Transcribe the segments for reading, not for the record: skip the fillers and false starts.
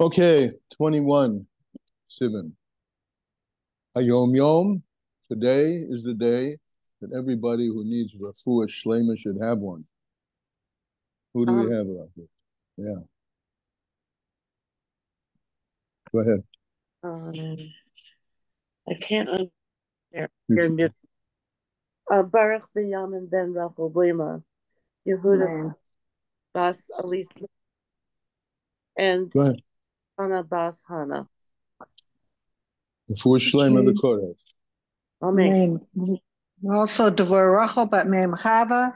Okay, 21, Sivan. Hayom Yom, today is the day that everybody who needs refuah shlema should have one. Who do we have about this? Yeah. Go ahead. I can't understand. Baruch Binyamin ben Rachel Blima, Yehuda Bas Elise, and Hannah Bas Hannah. Refuah shlema b'kodesh. Amen. Also, Devorah Rachel bat Mem Chava,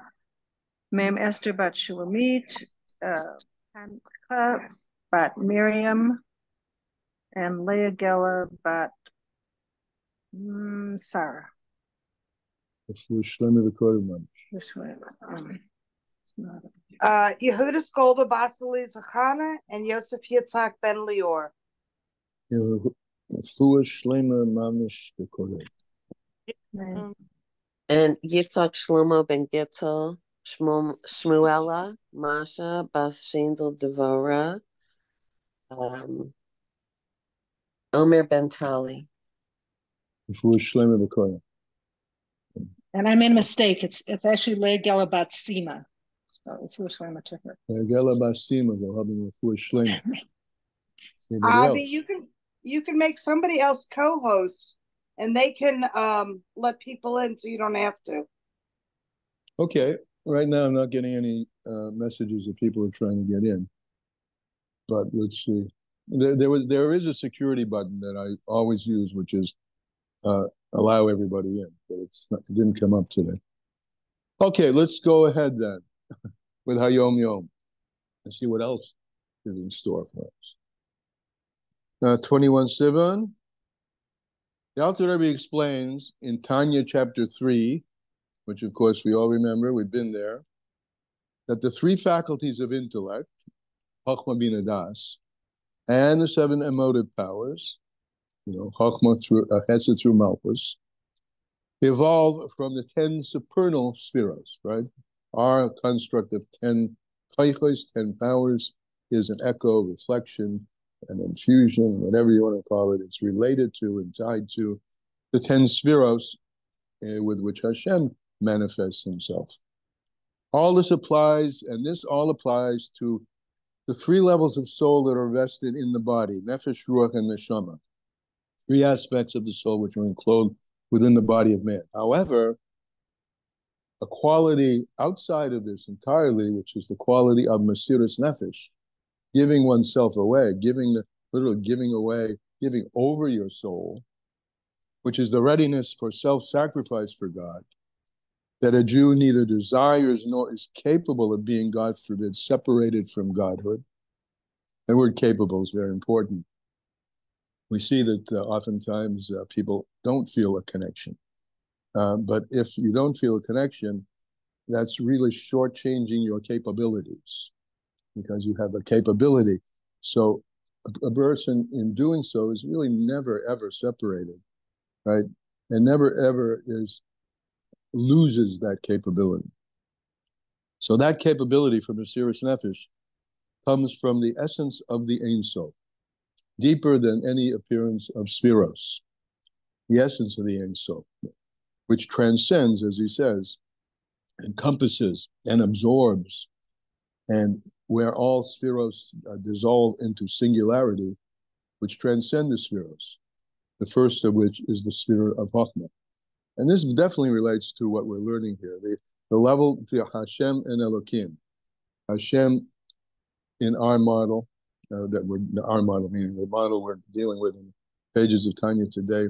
Mem Esther bat Shulamit, Hanukkah bat Miriam, and Leah Gela bat Sarah. Refuah shlema b'kodesh. Yehuda Skolda Basili Zachana and Yosef Yitzhak ben Lior. Refuah shlema mamish b'kodesh. And Yitzhak Shlomo ben Gittel, Shmuela, Masha, Bas Shendel Devorah, Omer ben Tali. Refuah shlema b'kodesh. And I made a mistake. It's actually Leah Gela bat Sima. So refuah shlema to her. Leah Gela bat Sima, they'll have refuah shlema. Avi, you can make somebody else co-host, and they can let people in, so you don't have to. Okay. Right now, I'm not getting any messages that people are trying to get in. But let's see. There is a security button that I always use, which is allow everybody in. But it didn't come up today. Okay, let's go ahead then with Hayom Yom and see what else is in store for us. 21 Sivan. The Alter Rebbe explains in Tanya chapter 3, which of course we all remember, we've been there, that the three faculties of intellect, Chochmah Bina Das, and the seven emotive powers, Chochmah through Hesed through Malchus, evolve from the 10 supernal spheros, right? Our construct of 10 kaichos, 10 powers, is an echo, reflection, an infusion, whatever you want to call it. It's related to and tied to the 10 spheros with which Hashem manifests himself. All this applies, and this all applies to the three levels of soul that are vested in the body, nefesh, ruach, and neshama. Three aspects of the soul which are enclosed within the body of man. However, a quality outside of this entirely, which is the quality of mesiras nefesh, giving oneself away, literally giving over your soul, which is the readiness for self-sacrifice for God, that a Jew neither desires nor is capable of being, God forbid, separated from Godhood. The word capable is very important. We see that oftentimes people don't feel a connection. But if you don't feel a connection, that's really shortchanging your capabilities, because you have a capability. So a person in doing so is really never, ever separated, right? And never, ever loses that capability. So that capability for mesiras nefesh comes from the essence of the Ein Sof, deeper than any appearance of spheros, the essence of the Ein Sof, which transcends, as he says, encompasses and absorbs, and where all spheros dissolve into singularity, which transcend the spheros, the first of which is the sphere of Chochmah. And this definitely relates to what we're learning here, the level to Hashem and Elokim. Hashem in our model, our model, meaning the model we're dealing with in pages of Tanya today,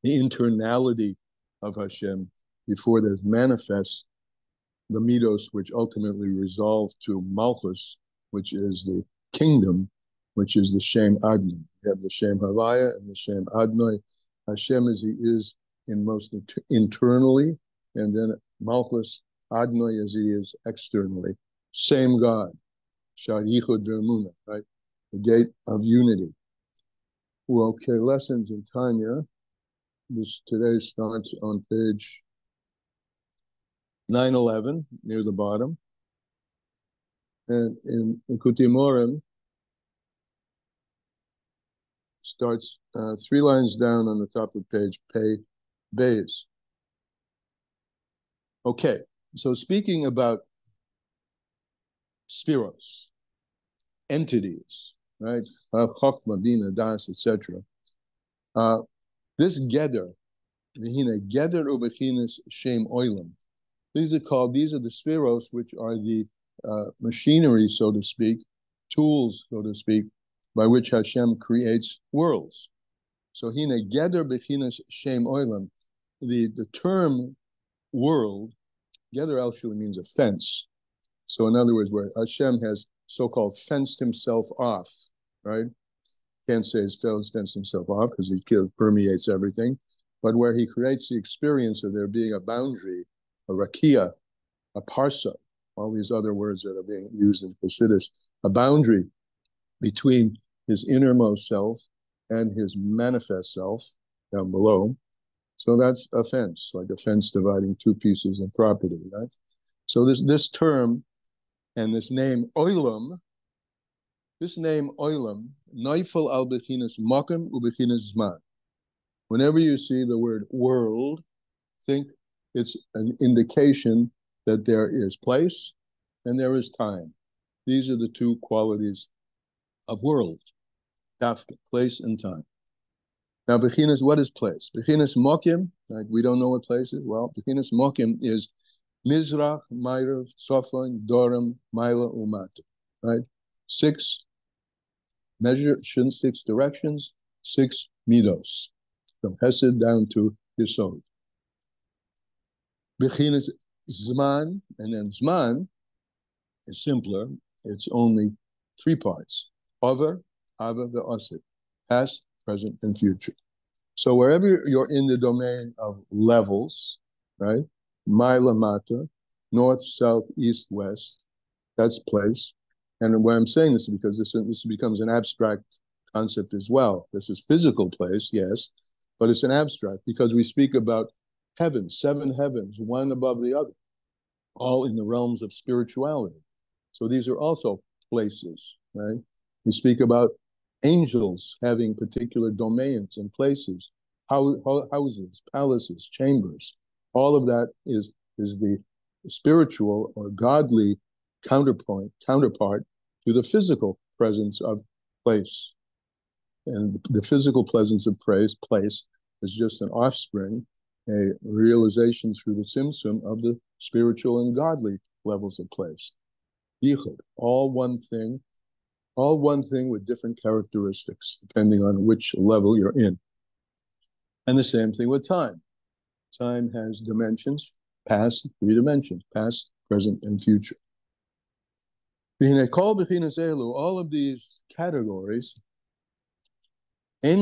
the internality of Hashem before there's manifest the midos, which ultimately resolve to Malchus, which is the kingdom, which is the Shem Adonai. We have the Shem Havaya and the Shem Adonai. Hashem as he is in most internally, and then Malchus, Adonai as he is externally. Same God. Shar Yichud V'Emunah, right? The gate of unity. Well, okay, lessons in Tanya. This today starts on page 911, near the bottom. And in Kuti Morim, starts 3 lines down on the top of page Pei Beis. Okay, so speaking about spheros, entities, right? Chokmah, Bina, Das, etc. This Geder, V'hine Geder u'Bechinas Shem Oilam. These are the spheros, which are the machinery, so to speak, tools, so to speak, by which Hashem creates worlds. So Hine Geder Bechinas Shem Oilam, the term world, Geder actually means a fence. So in other words, where Hashem has so-called fenced himself off, right? Can't say he's fenced himself off because he permeates everything, but where he creates the experience of there being a boundary, a rakia, a parsa, all these other words that are being used in Hasidus, a boundary between his innermost self and his manifest self down below. So that's a fence, like a fence dividing 2 pieces of property, right? So this term and this name Oilam, Neifel al Bechinas Makim u Bechinas Zman. Whenever you see the word world, think it's an indication that there is place and there is time. These are the 2 qualities of world, place and time. Now, Bechinas, what is place? Bechinas Makim, like we don't know what place is. Well, Bechinas Makim is Mizrach, Ma'arav, Sofan, Dorim, Maila, Umata, right? 6 directions, 6 midos, from Hesed down to Yesod. Bechinas Zman, and then Zman is simpler. It's only 3 parts: Over, Ava, Ve'asik, past, present, and future. So wherever you're in the domain of levels, right? Maila, Mata, north, south, east, west, that's place. And why I'm saying this is because this becomes an abstract concept as well. This is physical place, yes, but it's an abstract because we speak about heavens, 7 heavens, one above the other, all in the realms of spirituality. So these are also places, right? We speak about angels having particular domains and places, houses, palaces, chambers. All of that is the spiritual or godly counterpart to the physical presence of place. And the physical presence of place is just an offspring, a realization through the tzimtzum of the spiritual and godly levels of place. Yichud, all one thing with different characteristics, depending on which level you're in. And the same thing with time. Time has dimensions, past, 3 dimensions, past, present, and future. All of these categories, they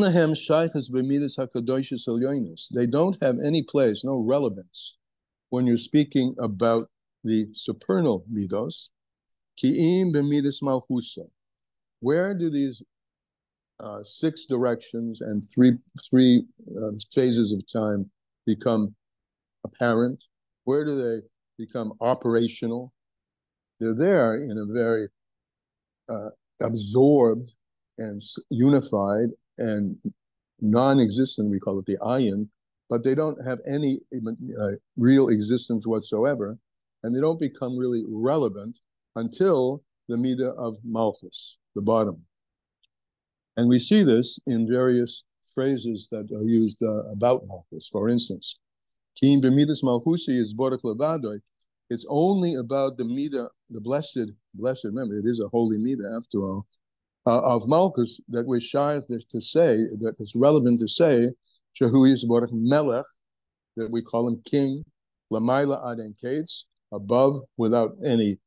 don't have any place, no relevance, when you're speaking about the supernal midos. Where do these 6 directions and three phases of time become apparent? Where do they become operational? They're there in a very absorbed and unified and non-existent, we call it the ayin, but they don't have any real existence whatsoever, and they don't become really relevant until the midah of Malchus, the bottom. And we see this in various phrases that are used about Malchus. For instance, Ki b'midas Malchusi is Borach Levadoi. It's only about the midah, the blessed, remember, it is a holy midah after all, of Malchus that we're shy to say, that it's relevant to say, Shehu is Borach Melech, that we call him king, Lamaila Aden Kates, above without any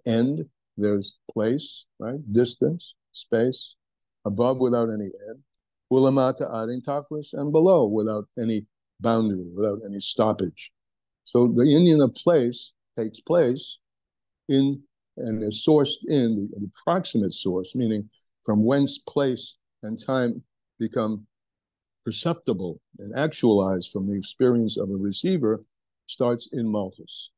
end, there's place, right? Distance, space, above without any end, Ulamata Aden Taflis, and below without any boundary, without any stoppage. So the union of place takes place in and is sourced in the proximate source, meaning from whence place and time become perceptible and actualized from the experience of a receiver, starts in Malchus.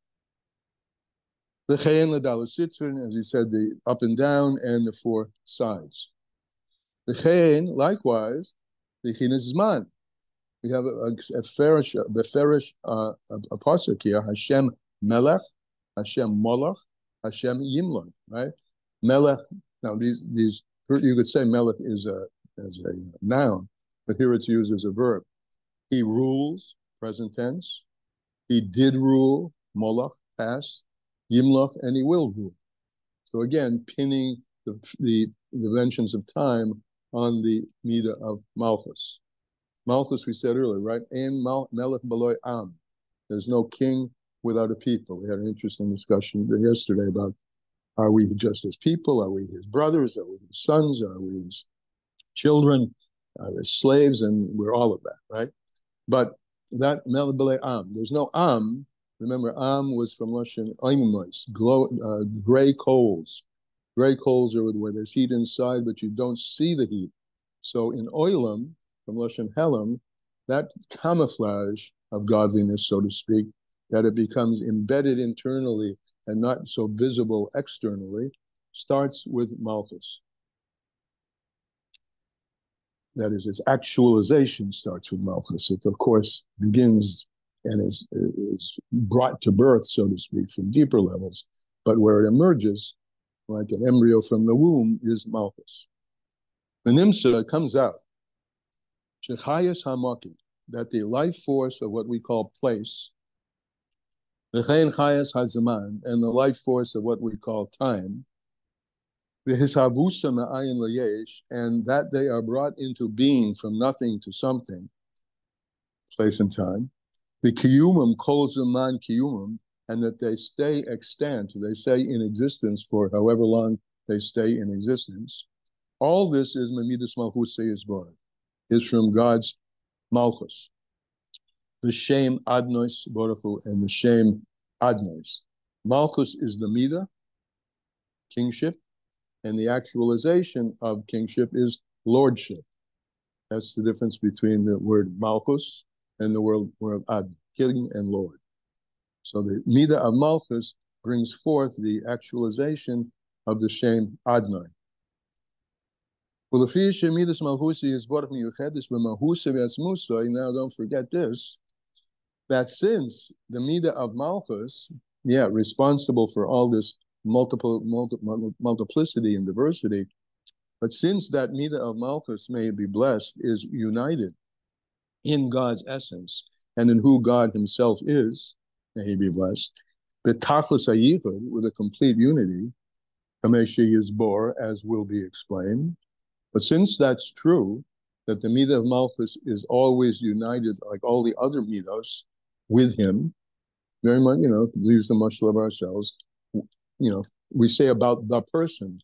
The Chayin L'Dalet Sitzrin, as you said, the up and down and the 4 sides. Likewise, Bechinas Zman. We have a pasuk here, Hashem Melech, Hashem Molech, Hashem Yimlach, right? Melech, now these you could say Melech is as a noun, but here it's used as a verb. He rules, present tense. He did rule, Molech, past, Yimlach, and he will rule. So again, pinning the dimensions of time on the midah of Malchus. Malchus, we said earlier, right? Ein melech b'lo am. There's no king without a people. We had an interesting discussion yesterday about, are we just his people? Are we his brothers? Are we his sons? Are we his children? Are we slaves? And we're all of that, right? But that melech b'lo am. There's no am. Remember, am was from Lashon oimos, gray coals. Gray coals are where there's heat inside, but you don't see the heat. So in oilam, from Lashon Helam, that camouflage of godliness, so to speak, that it becomes embedded internally and not so visible externally, starts with Malchus. That is, its actualization starts with Malchus. It, of course, begins and is brought to birth, so to speak, from deeper levels. But where it emerges, like an embryo from the womb, is Malchus. The Nimsa comes out. Shechayas Hamaki, that the life force of what we call place, V'chein Chayas Hazaman, and the life force of what we call time, V'hishavusa Ma'ayin Layesh, and that they are brought into being from nothing to something, place and time, the Kiyumim Kol Zaman Kiyumim, and that they stay extant, they stay in existence for however long they stay in existence. All this is Mamidas Malchus Yisborah, is from God's Malchus. The Shem Adnos Baruch Hu and the Shem Adnos. Malchus is the Midah, kingship, and the actualization of kingship is lordship. That's the difference between the word Malchus and the word Ad, king and lord. So the Midah of Malchus brings forth the actualization of the Shem Adnai. Now don't forget this, that since the Midah of Malchus, responsible for all this multiplicity and diversity, but since that Midah of Malchus, may be blessed, is united in God's essence and in who God himself is, may he be blessed, with a complete unity, as will be explained. But since that's true, that the Midah of Malchus is always united, like all the other Midos, with him, very much, leaves the mushal of ourselves. We say about the person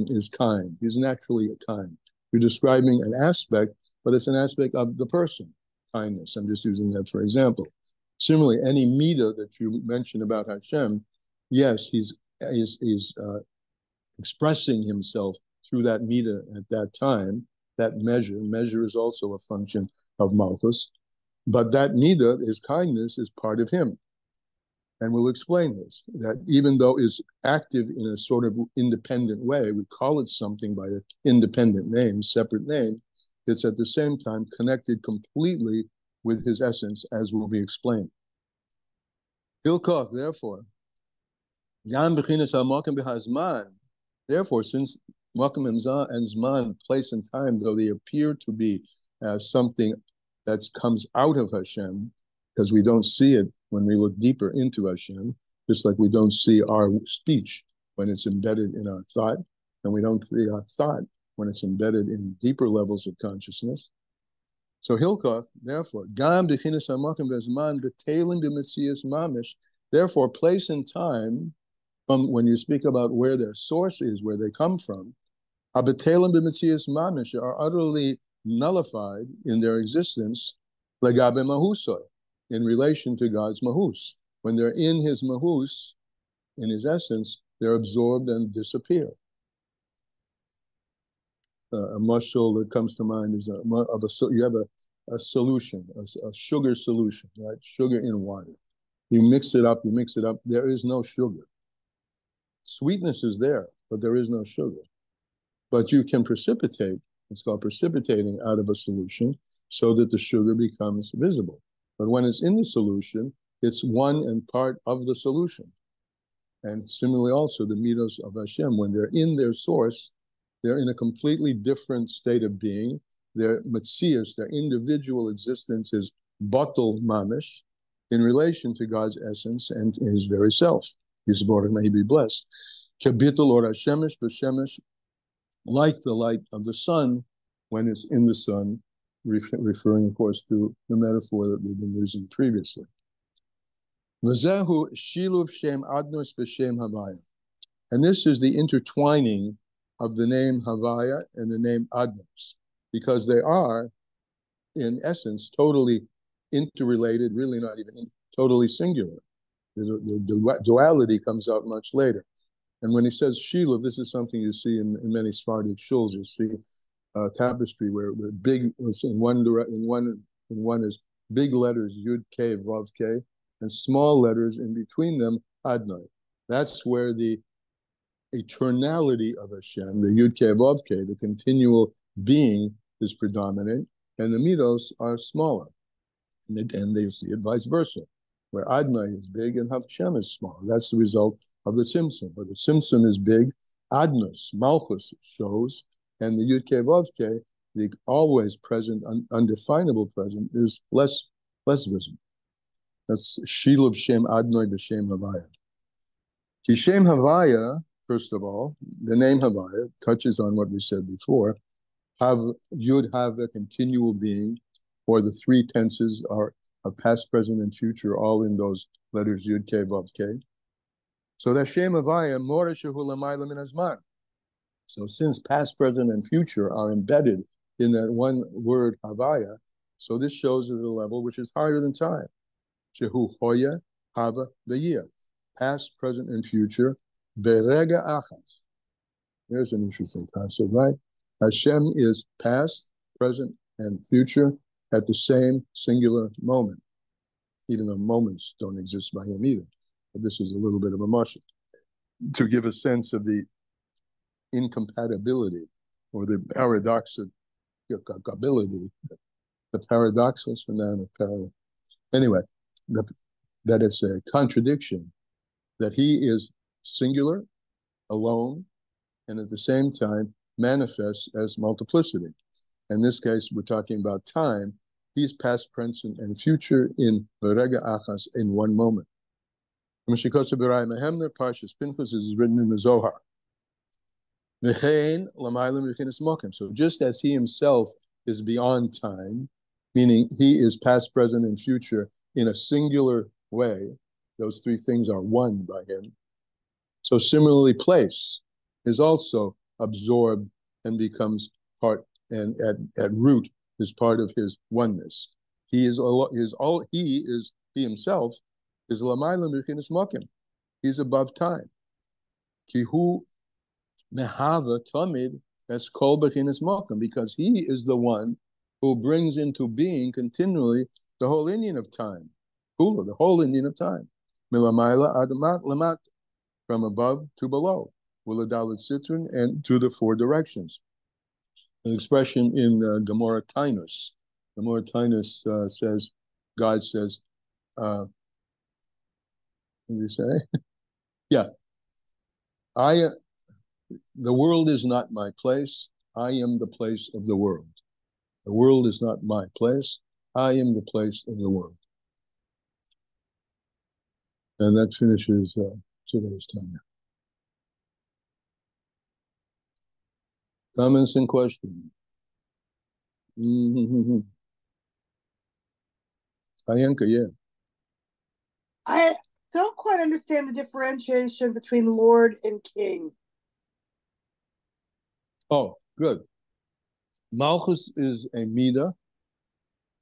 is kind. He's naturally kind. You're describing an aspect, but it's an aspect of the person, kindness. I'm just using that for example. Similarly, any Midah that you mention about Hashem, yes, he's expressing himself through that Midah at that time. That measure is also a function of Malchus, but that Midah, his kindness, is part of him. And we'll explain this, that even though it's active in a sort of independent way, we call it something by an independent name, separate name, it's at the same time connected completely with his essence, as will be explained. Hilkoch, therefore, since Makom and Zman, place and time, though they appear to be something that comes out of Hashem, because we don't see it when we look deeper into Hashem, just like we don't see our speech when it's embedded in our thought, and we don't see our thought when it's embedded in deeper levels of consciousness. So Hilkoth, therefore, Gam Bechinas HaMakom Vezman Beteilim B'Metzias Mamish, therefore place and time, from when you speak about where their source is, where they come from, Abeteilim B'Metzias Mamish are utterly nullified in their existence, Legabe Mahusoy, in relation to God's Mahus. When they're in his Mahus, in his essence, they're absorbed and disappear. A mushal that comes to mind is you have a solution, a sugar solution, right? Sugar in water. You mix it up, there is no sugar. Sweetness is there, but there is no sugar. But you can precipitate It's called precipitating out of a solution so that the sugar becomes visible. But when it's in the solution, it's one and part of the solution. And similarly also, the midos of Hashem, when they're in their source, they're in a completely different state of being. Their metzius, their individual existence is batal mamish in relation to God's essence and his very self. His Baruch may he be blessed. Kebitul or Hashemesh b'shemesh, like the light of the sun when it's in the sun, referring, of course, to the metaphor that we've been using previously. V'zehu shiluv shem adnos b'shem havaya. And this is the intertwining of the name Havaya and the name Adnos, because they are, in essence, totally interrelated, really not even totally singular. The duality comes out much later. And when he says Shiluv, this is something you see in many Sephardic shuls. You see tapestry where the big was in one is big letters Yud K Vav K and small letters in between them Adnai. That's where the eternality of Hashem, the Yud K Vav K, the continual being, is predominant, and the midos are smaller, and they see it vice versa, where Adnai is big and Hashem is small. That's the result of the Tzimtzum. But the Tzimtzum is big, Adnos, Malchus shows, and the Yud K Vav K, the always present, undefinable present, is less visible. That's Shiluv Shem Adnai b'Shem Havaya. Ki Shem Havaya, first of all, the name Havaya touches on what we said before. Yud have a continual being, or the three tenses are of past, present, and future, all in those letters Yud K Vav K. So that Shem Havaya Moreshehu Lamayla Min Hazman. So since past, present, and future are embedded in that one word Havaya, so this shows at a level which is higher than time. Shehu Hoya Hava B'Yeh. Past, present, and future. Berega Achas. There's an interesting concept, right? Hashem is past, present, and future at the same singular moment, even though moments don't exist by him either. But this is a little bit of a mush to give a sense of the incompatibility or the paradoxicability, the paradoxal phenomenon. Anyway, that it's a contradiction that he is singular, alone, and at the same time manifests as multiplicity. In this case, we're talking about time. He's past, present, and future in Berega Achas in one moment. Parshas Pinchas is written in the Zohar. So just as he himself is beyond time, meaning he is past, present, and future in a singular way, those three things are one by him. So similarly, place is also absorbed and becomes part, and at root is part of his oneness. He himself is lamayla b'chinas mokim. He's above time. Kihu mehava tamid es kol b'chinas mokim, because he is the one who brings into being continually the whole Indian of time. Hula, the whole Indian of time. Milamayla adamat lamat, from above to below. Uladalit Sitrin, and to the four directions. An expression in Gemara Tainus. Gemara Tainus says, God says, what did he say? Yeah. The world is not my place. I am the place of the world. The world is not my place. I am the place of the world. And that finishes today's Tanya. Comments and questions? Ayanka, yeah. I don't quite understand the differentiation between Lord and King. Oh, good. Malchus is a midah,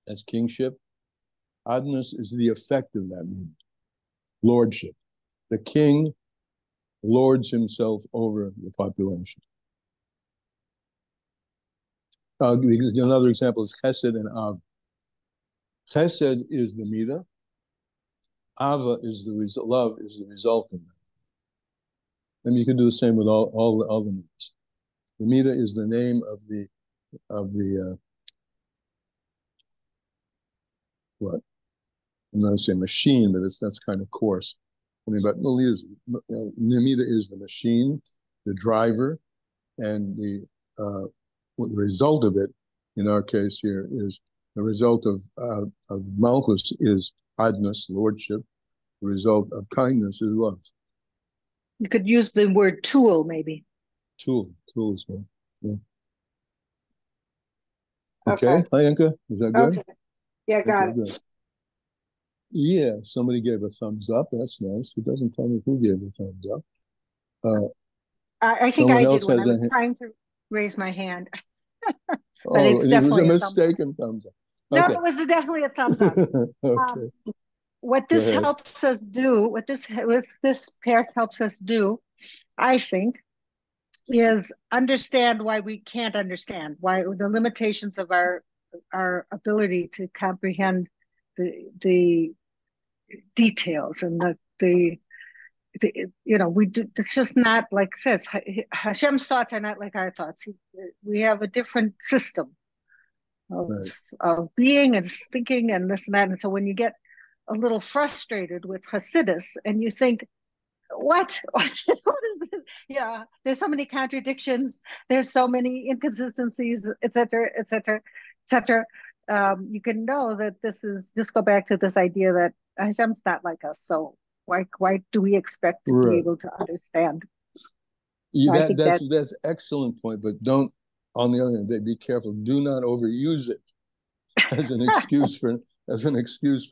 that's kingship. Adnos is the effect of that midah, lordship. The king lords himself over the population. Another example is Chesed and Av. Chesed is the midah. Ava is the result. Love is the result of that. And you can do the same with all the midahs. The midah is the name of the what? I'm not going to say machine, but that's kind of coarse. I mean, but we'll use Nimida is the machine, the driver, and the result of it, in our case here, is the result of Malchus is Adnus, lordship. The result of kindness is love. You could use the word tool, maybe. Tool is good. Yeah. Okay, Ayanka, is that good? Okay. Yeah, got it. Good. Yeah, somebody gave a thumbs up. That's nice. It doesn't tell me who gave a thumbs up. I think I did when I was trying to raise my hand. But it's definitely a mistaken thumbs up. Okay. No, it was definitely a thumbs up. Okay. What this helps us do, what this pair helps us do, I think, is understand why we can't understand, why the limitations of our ability to comprehend the details and the it's just not like it says Hashem's thoughts are not like our thoughts. We have a different system of being and thinking and this and that. And so when you get a little frustrated with Hasidus and you think, what is this? Yeah, there's so many contradictions, there's so many inconsistencies, etc., etc., etc. You can know that this is just go back to this idea that Hashem's not like us. So why do we expect to be able to understand? Yeah, that's excellent point, but don't, on the other hand, be careful. Do not overuse it as an excuse for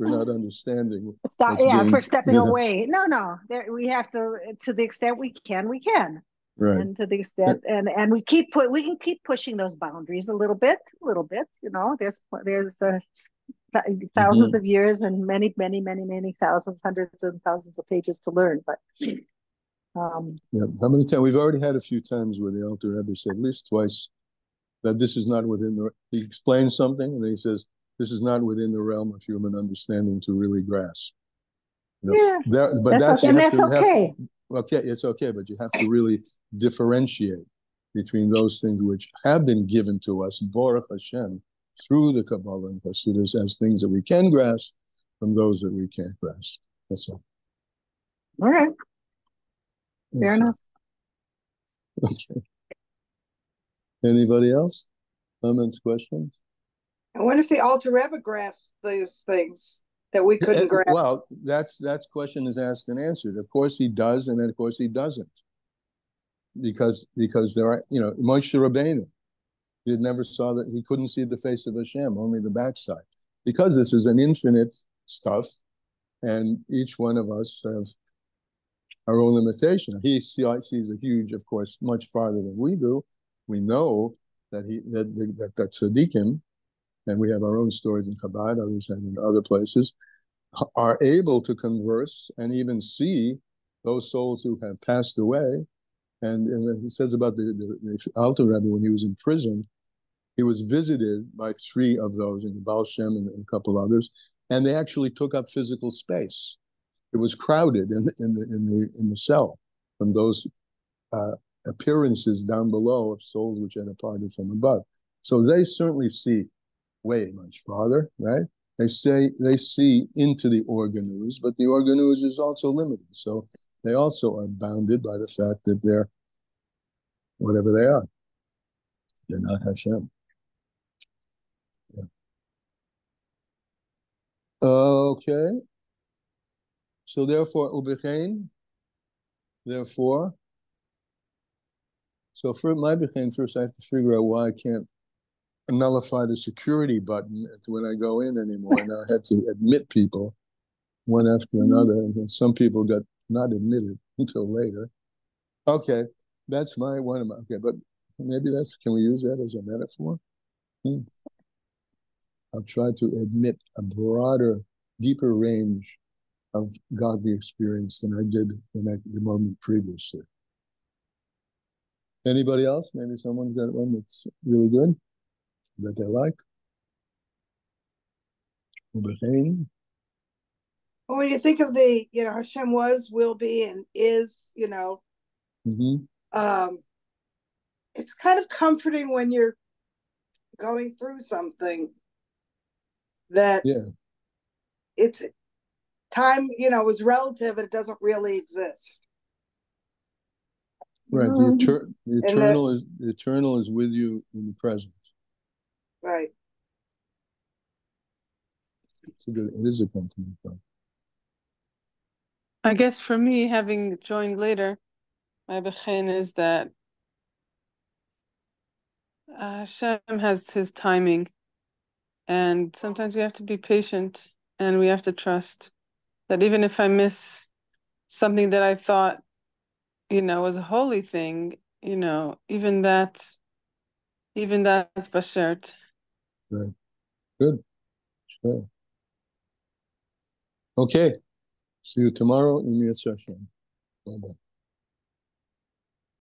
not understanding. For stepping away. No. We have to the extent we can. Right. And to the extent, and we can keep pushing those boundaries a little bit. There's thousands of years and many thousands, hundreds and thousands of pages to learn. But how many times we've already had a few times where the Alter Rebbe said at least twice that this is not within he explains something and then he says this is not within the realm of human understanding to really grasp. That's okay. Okay, it's okay, but you have to really differentiate between those things which have been given to us, Baruch Hashem, through the Kabbalah and Hasidus as things that we can grasp from those that we can't grasp. That's all. All right. Fair enough. Okay. Anybody else? Comments, questions? And what if the Alter Rebbe grasped those things that we couldn't grasp? Well, that question is asked and answered. Of course he does, and then of course he doesn't. Because there are, Moshe Rabbeinu, he never saw that, he couldn't see the face of Hashem, only the backside. Because this is an infinite stuff, and each one of us have our own limitation. He sees a huge, of course, much farther than we do. We know that that tzaddikim, and we have our own stories in Chabad, others have in other places, are able to converse and even see those souls who have passed away. And he says about the Alter Rebbe, when he was in prison, he was visited by 3 of those, in the Baal Shem and a couple others, and they actually took up physical space. It was crowded in the cell from those appearances down below of souls which had departed from above. So they certainly see way much farther, right? They see into the organus, but the organus is also limited. So they also are bounded by the fact that they're whatever they are. They're not Hashem. Yeah. Okay. So therefore, so for my bechein, first I have to figure out why I can't nullify the security button when I go in anymore. Now I have to admit people one after another, and some people got not admitted until later. Okay, that's one of my, okay, but maybe can we use that as a metaphor? I'll try to admit a broader, deeper range of godly experience than I did the moment previously. Anybody else? Maybe someone's got one that's really good that they like. Well, when you think of Hashem was, will be, and is, it's kind of comforting when you're going through something that it's time, is relative and it doesn't really exist. Right. The eternal is with you in the present. Right. It is a comforting thought. I guess for me, having joined later, my bechen is that Hashem has his timing, and sometimes we have to be patient and we have to trust that even if I miss something that I thought, was a holy thing, even that's bashert. Right. Good. Sure. Okay. See you tomorrow in Hashem. Bye-bye.